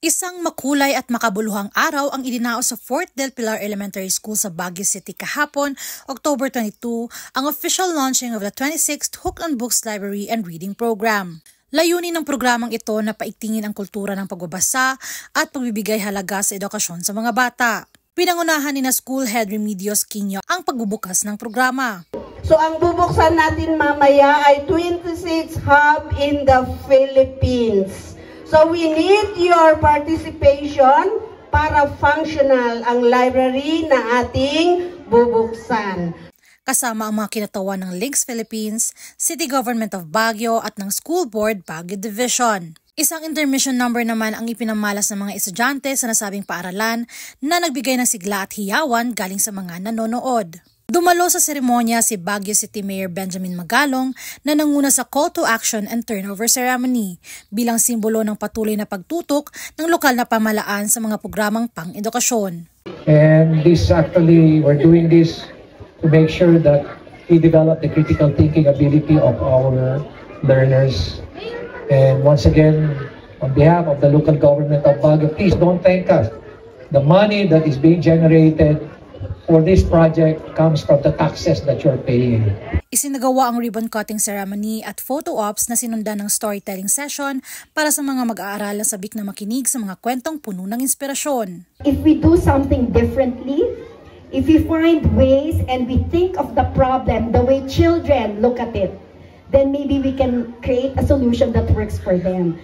Isang makulay at makabuluhang araw ang idinaos sa Fort del Pilar Elementary School sa Baguio City kahapon, October 22, ang official launching of the 26th Hooked on Books Library and Reading Program. Layunin ng programang ito na paigtingin ang kultura ng pagbabasa at pagbibigay halaga sa edukasyon sa mga bata. Pinangunahan ni na School Head Remedios Quino ang pagbubukas ng programa. So ang bubuksan natin mamaya ay 26 hub in the Philippines. So we need your participation para functional ang library na ating bubuksan. Kasama ang mga kinatawan ng Links Philippines, City Government of Baguio at ng School Board Baguio Division. Isang intermission number naman ang ipinamalas ng mga estudyante sa nasabing paaralan na nagbigay ng sigla at hiyawan galing sa mga nanonood. Dumalo sa seremonya si Baguio City Mayor Benjamin Magalong na nanguna sa call to action and turnover ceremony bilang simbolo ng patuloy na pagtutok ng lokal na pamahalaan sa mga programang pang-edukasyon. And we're doing this to make sure that we develop the critical thinking ability of our learners. And once again, on behalf of the local government of Baguio, please don't thank us. The money that is being generated for this project comes from the taxes that you're paying. Isinagawa ang ribbon cutting ceremony at photo ops na sinundan ng storytelling session para sa mga mag-aaral na sabik na makinig sa mga kwentong puno ng inspirasyon. If we do something differently, if we find ways and we think of the problem the way children look at it, then maybe we can create a solution that works for them.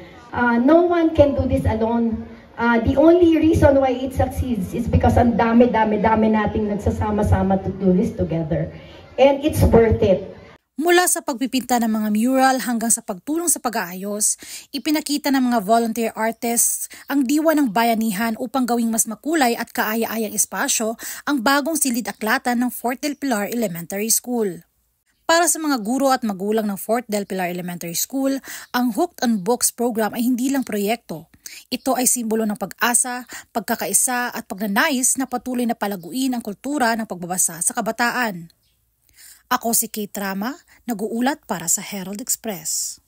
No one can do this alone. The only reason why it succeeds is because ang dami nating nagsasama-sama to do this together. And it's worth it. Mula sa pagpipinta ng mga mural hanggang sa pagtulong sa pag-aayos, ipinakita ng mga volunteer artists ang diwa ng bayanihan upang gawing mas makulay at kaaya-ayang espasyo ang bagong silid-aklatan ng Fort del Pilar Elementary School. Para sa mga guro at magulang ng Fort del Pilar Elementary School, ang Hooked on Books program ay hindi lang proyekto. Ito ay simbolo ng pag-asa, pagkakaisa at pagnanais na patuloy na palaguin ang kultura ng pagbabasa sa kabataan. Ako si Kate Rama, nag-uulat para sa Herald Express.